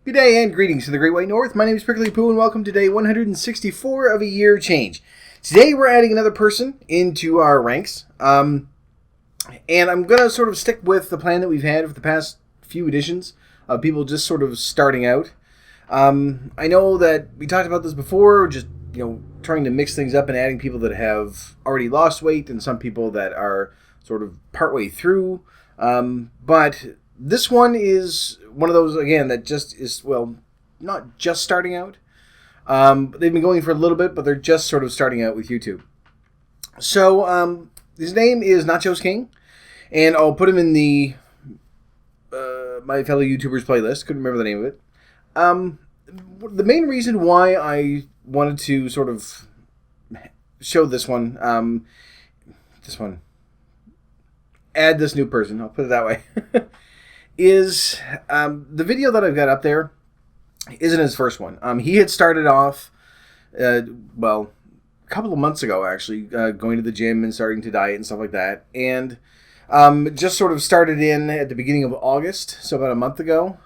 Good day and greetings to the Great White North. My name is Prickly Poo and welcome to day 164 of a year change. Today we're adding another person into our ranks. And I'm going to sort of stick with the plan that we've had for the past few editions of people just sort of starting out. I know that we talked about this before, just, trying to mix things up and adding people that have already lost weight and some people that are sort of partway through. But this one is one of those, again, that just is, not just starting out. They've been going for a little bit, but they're just sort of starting out with YouTube. So, his name is Nacho's King, and I'll put him in the my fellow YouTubers playlist. Couldn't remember the name of it. The main reason why I wanted to sort of show this one, add this new person, I'll put it that way, is the video that I've got up there isn't his first one. He had started off, a couple of months ago, actually, going to the gym and starting to diet and stuff like that. And just sort of started in at the beginning of August, so about a month ago,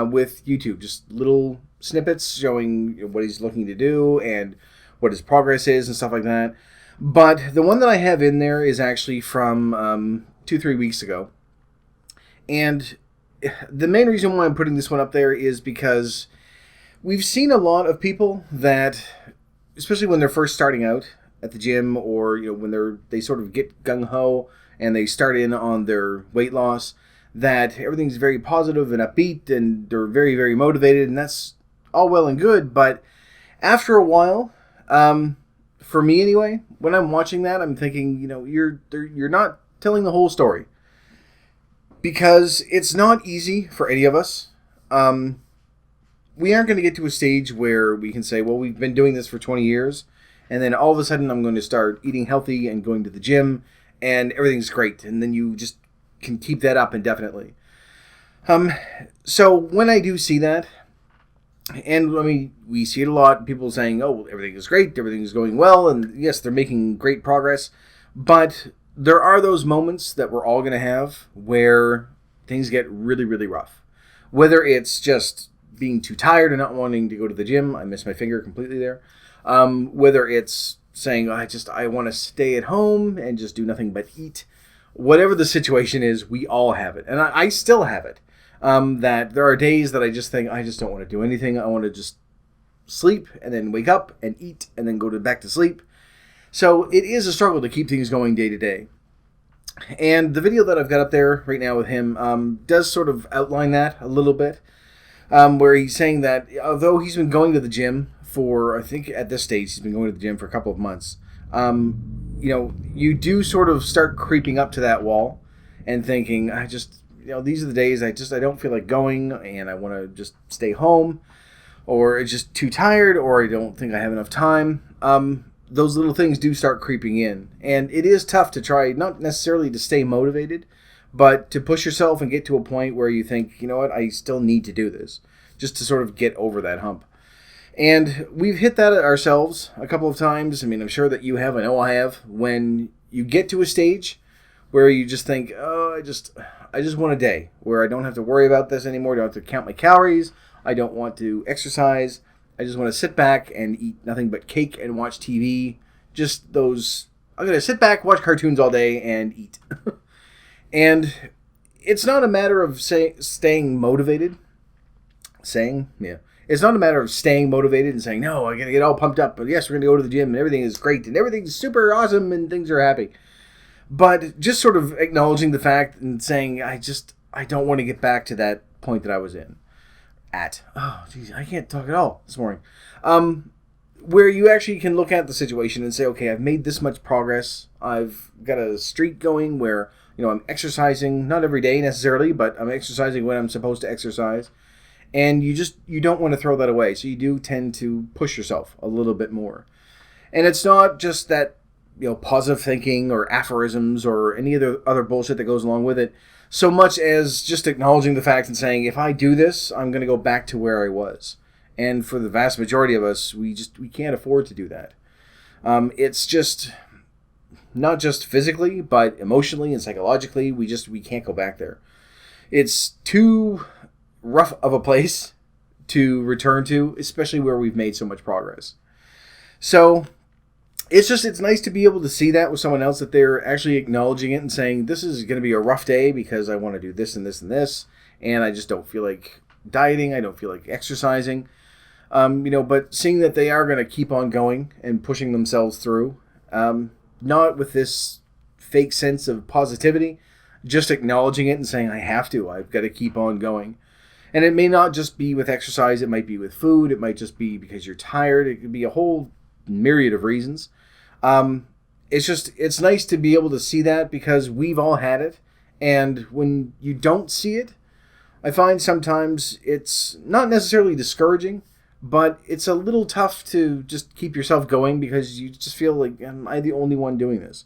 with YouTube. Just little snippets showing what he's looking to do and what his progress is and stuff like that. But the one that I have in there is actually from 2-3 weeks ago. And the main reason why I'm putting this one up there is because we've seen a lot of people that, especially when they're first starting out at the gym, or when they sort of get gung-ho and they start in on their weight loss, that everything's very positive and upbeat and they're very, very motivated, and that's all well and good. But after a while, for me anyway, when I'm watching that, I'm thinking, you're not telling the whole story. Because it's not easy for any of us. We aren't going to get to a stage where we can say, well, we've been doing this for 20 years, and then all of a sudden I'm going to start eating healthy and going to the gym, and everything's great, and then you just can keep that up indefinitely. So when I do see that, and we see it a lot, people saying, oh, everything is great, everything is going well, and yes, they're making great progress, but there are those moments that we're all going to have where things get really, really rough. Whether it's just being too tired and not wanting to go to the gym. I missed my finger completely there. Whether it's saying, I want to stay at home and just do nothing but eat. Whatever the situation is, we all have it. And I still have it. That there are days that I just think, I just don't want to do anything. I want to just sleep and then wake up and eat and then go back to sleep. So it is a struggle to keep things going day to day. And the video that I've got up there right now with him does sort of outline that a little bit, where he's saying that although he's been going to the gym for, I think at this stage, he's been going to the gym for a couple of months, you do sort of start creeping up to that wall and thinking, these are the days I don't feel like going and I want to just stay home, or it's just too tired, or I don't think I have enough time. Those little things do start creeping in. And it is tough to try, not necessarily to stay motivated, but to push yourself and get to a point where you think, you know what, I still need to do this, just to sort of get over that hump. And we've hit that ourselves a couple of times. I'm sure that you have, I know I have, when you get to a stage where you just think, I just want a day where I don't have to worry about this anymore, I don't have to count my calories, I don't want to exercise, I just want to sit back and eat nothing but cake and watch TV. Just those, I'm going to sit back, watch cartoons all day, and eat. And it's not a matter of staying motivated. It's not a matter of staying motivated and saying, no, I got to get all pumped up. But yes, we're going to go to the gym, and everything is great, and everything's super awesome, and things are happy. But just sort of acknowledging the fact and saying, I don't want to get back to that point that I was in. I can't talk at all this morning. Where you actually can look at the situation and say, okay, I've made this much progress. I've got a streak going where, I'm exercising, not every day necessarily, but I'm exercising when I'm supposed to exercise. And you don't want to throw that away. So you do tend to push yourself a little bit more. And it's not just that, positive thinking or aphorisms or any other bullshit that goes along with it, so much as just acknowledging the fact and saying, if I do this, I'm going to go back to where I was. And for the vast majority of us, we can't afford to do that. It's just not just physically, but emotionally and psychologically, we can't go back there. It's too rough of a place to return to, especially where we've made so much progress. So it's nice to be able to see that with someone else, that they're actually acknowledging it and saying, this is going to be a rough day because I want to do this and this and this, and I just don't feel like dieting, I don't feel like exercising. But seeing that they are going to keep on going and pushing themselves through, not with this fake sense of positivity, just acknowledging it and saying, I've got to keep on going. And it may not just be with exercise, it might be with food, it might just be because you're tired, it could be a whole myriad of reasons. It's nice to be able to see that, because we've all had it, and when you don't see it, I find sometimes it's not necessarily discouraging, but it's a little tough to just keep yourself going, because you just feel like, am I the only one doing this?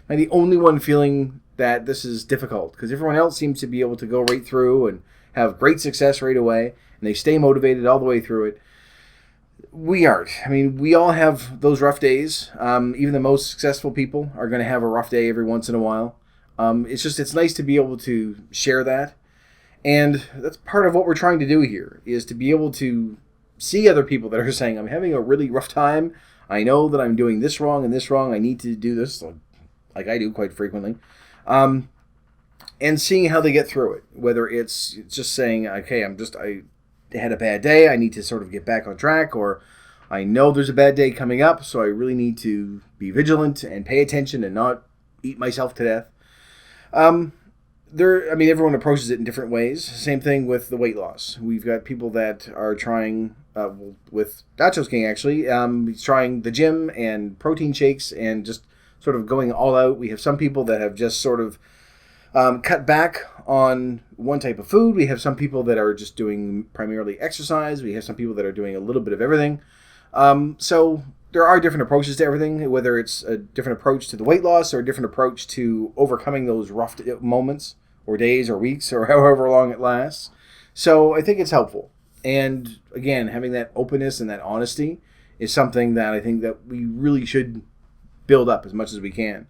Am I the only one feeling that this is difficult? Because everyone else seems to be able to go right through and have great success right away, and they stay motivated all the way through it. We aren't. I mean, we all have those rough days. Even the most successful people are going to have a rough day every once in a while. It's nice to be able to share that. And that's part of what we're trying to do here, is to be able to see other people that are saying, I'm having a really rough time. I know that I'm doing this wrong and this wrong. I need to do this, like I do quite frequently. And seeing how they get through it. Whether it's just saying, okay, I had a bad day, I need to sort of get back on track, or I know there's a bad day coming up, so I really need to be vigilant and pay attention and not eat myself to death. Everyone approaches it in different ways. Same thing with the weight loss. We've got people that are trying, with Nacho's King actually, he's trying the gym and protein shakes and just sort of going all out. We have some people that have just sort of cut back on one type of food. We have some people that are just doing primarily exercise. We have some people that are doing a little bit of everything. So there are different approaches to everything, whether it's a different approach to the weight loss or a different approach to overcoming those rough moments or days or weeks or however long it lasts. So I think it's helpful. And again, having that openness and that honesty is something that I think that we really should build up as much as we can.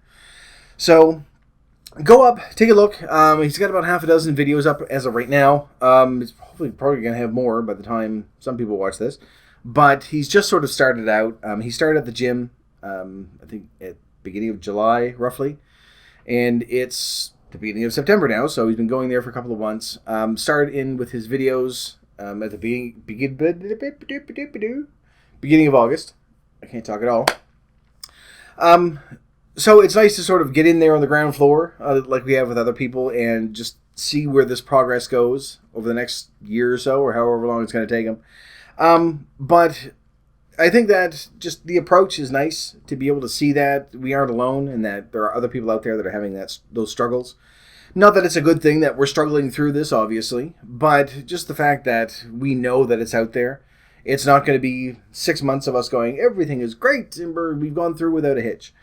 So go up, take a look. He's got about half a dozen videos up as of right now. He's probably going to have more by the time some people watch this. But he's just sort of started out. He started at the gym, I think at beginning of July, roughly. And it's the beginning of September now, so he's been going there for a couple of months. Started in with his videos at the beginning of August. I can't talk at all. So it's nice to sort of get in there on the ground floor, like we have with other people, and just see where this progress goes over the next year or so, or however long it's going to take him. But I think that just the approach is nice to be able to see that we aren't alone, and that there are other people out there that are having those struggles. Not that it's a good thing that we're struggling through this, obviously, but just the fact that we know that it's out there. It's not going to be 6 months of us going, everything is great, and we've gone through without a hitch.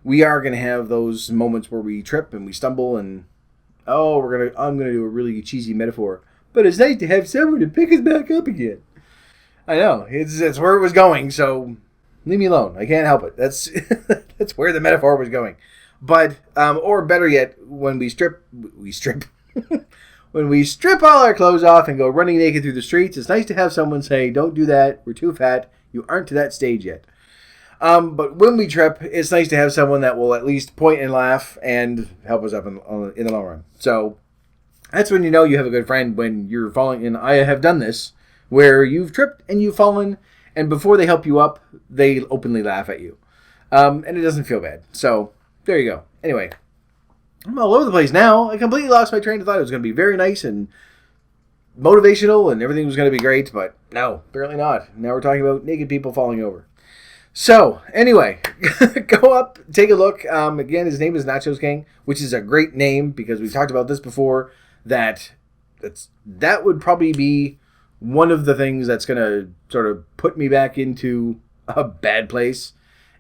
We are going to have those moments where we trip and we stumble, and I'm going to do a really cheesy metaphor, but it's nice to have someone to pick us back up again. I know, it's where it was going, so leave me alone. I can't help it. That's that's where the metaphor was going. But, or better yet, when we strip. When we strip all our clothes off and go running naked through the streets, it's nice to have someone say, don't do that, we're too fat, you aren't to that stage yet. But when we trip, it's nice to have someone that will at least point and laugh and help us up in the long run. So that's when you know you have a good friend, when you're falling, and I have done this, where you've tripped and you've fallen, and before they help you up, they openly laugh at you. And it doesn't feel bad. So there you go. Anyway, I'm all over the place now. I completely lost my train of thought. It was going to be very nice and motivational and everything was going to be great, but no, apparently not. Now we're talking about naked people falling over. So, anyway, go up, take a look. Again, his name is Nacho's King, which is a great name because we've talked about this before, that would probably be one of the things that's going to sort of put me back into a bad place,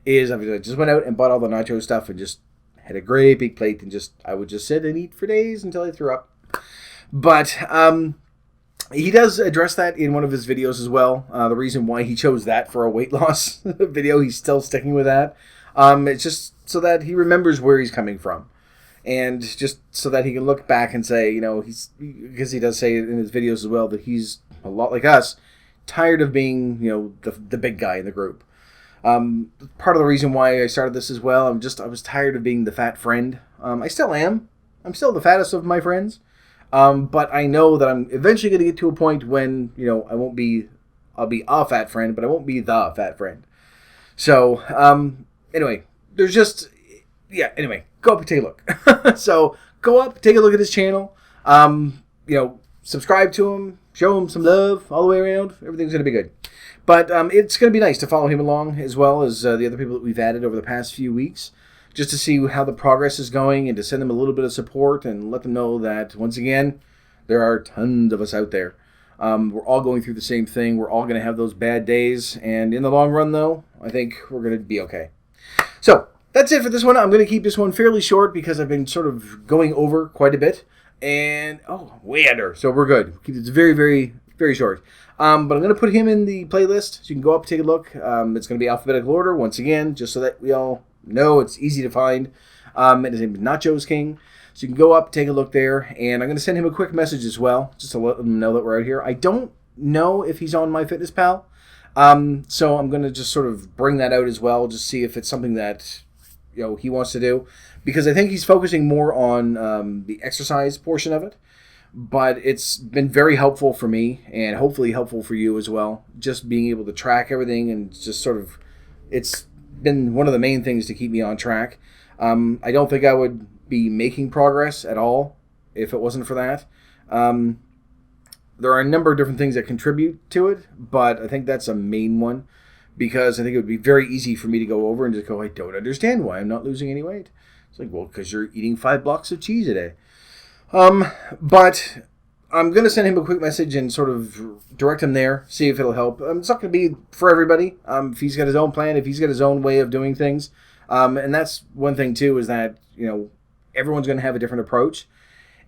is I just went out and bought all the nacho stuff and just had a great big plate and I would just sit and eat for days until I threw up. But he does address that in one of his videos as well. The reason why he chose that for a weight loss video, he's still sticking with that. It's just so that he remembers where he's coming from. And just so that he can look back and say, because he does say in his videos as well that he's a lot like us, tired of being, the big guy in the group. Part of the reason why I started this as well, I was tired of being the fat friend. I still am. I'm still the fattest of my friends. But I know that I'm eventually going to get to a point when, I'll be a fat friend, but I won't be the fat friend. So, anyway, anyway, go up and take a look. So, go up, take a look at his channel. Subscribe to him, show him some love all the way around. Everything's going to be good. But it's going to be nice to follow him along as well as the other people that we've added over the past few weeks, just to see how the progress is going and to send them a little bit of support and let them know that, once again, there are tons of us out there. We're all going through the same thing. We're all going to have those bad days. And in the long run, though, I think we're going to be okay. So, that's it for this one. I'm going to keep this one fairly short because I've been sort of going over quite a bit. And, way under. So we're good. Keep this very, very, very short. But I'm going to put him in the playlist, so you can go up and take a look. It's going to be alphabetical order, once again, just so that we all know it's easy to find. And his name is Nacho's King. So you can go up, take a look there, and I'm going to send him a quick message as well, just to let him know that we're out here. I don't know if he's on MyFitnessPal, so I'm going to just sort of bring that out as well, just see if it's something that he wants to do, because I think he's focusing more on the exercise portion of it. But it's been very helpful for me, and hopefully helpful for you as well, just being able to track everything, and just sort of, it's been one of the main things to keep me on track. I don't think I would be making progress at all if it wasn't for that. There are a number of different things that contribute to it, but I think that's a main one, because I think it would be very easy for me to go over and just go, I don't understand why I'm not losing any weight. It's like, well, because you're eating 5 blocks of cheese a day. But I'm going to send him a quick message and sort of direct him there, see if it'll help. It's not going to be for everybody. If he's got his own plan, if he's got his own way of doing things. And that's one thing, too, is that, everyone's going to have a different approach.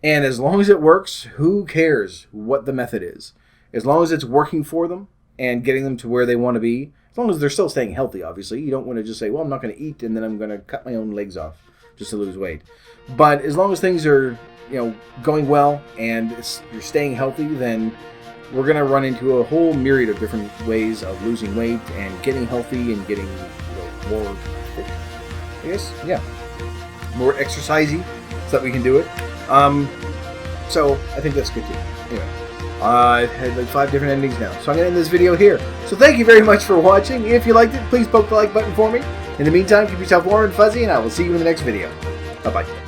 And as long as it works, who cares what the method is? As long as it's working for them and getting them to where they want to be, as long as they're still staying healthy, obviously. You don't want to just say, well, I'm not going to eat and then I'm going to cut my own legs off just to lose weight. But as long as things are, going well and you're staying healthy, then we're going to run into a whole myriad of different ways of losing weight and getting healthy and getting more fit, I guess. Yeah. More exercisey so that we can do it. So I think that's good too. Anyway, I've had like 5 different endings now, so I'm going to end this video here. So thank you very much for watching. If you liked it, please poke the like button for me. In the meantime, keep yourself warm and fuzzy, and I will see you in the next video. Bye-bye.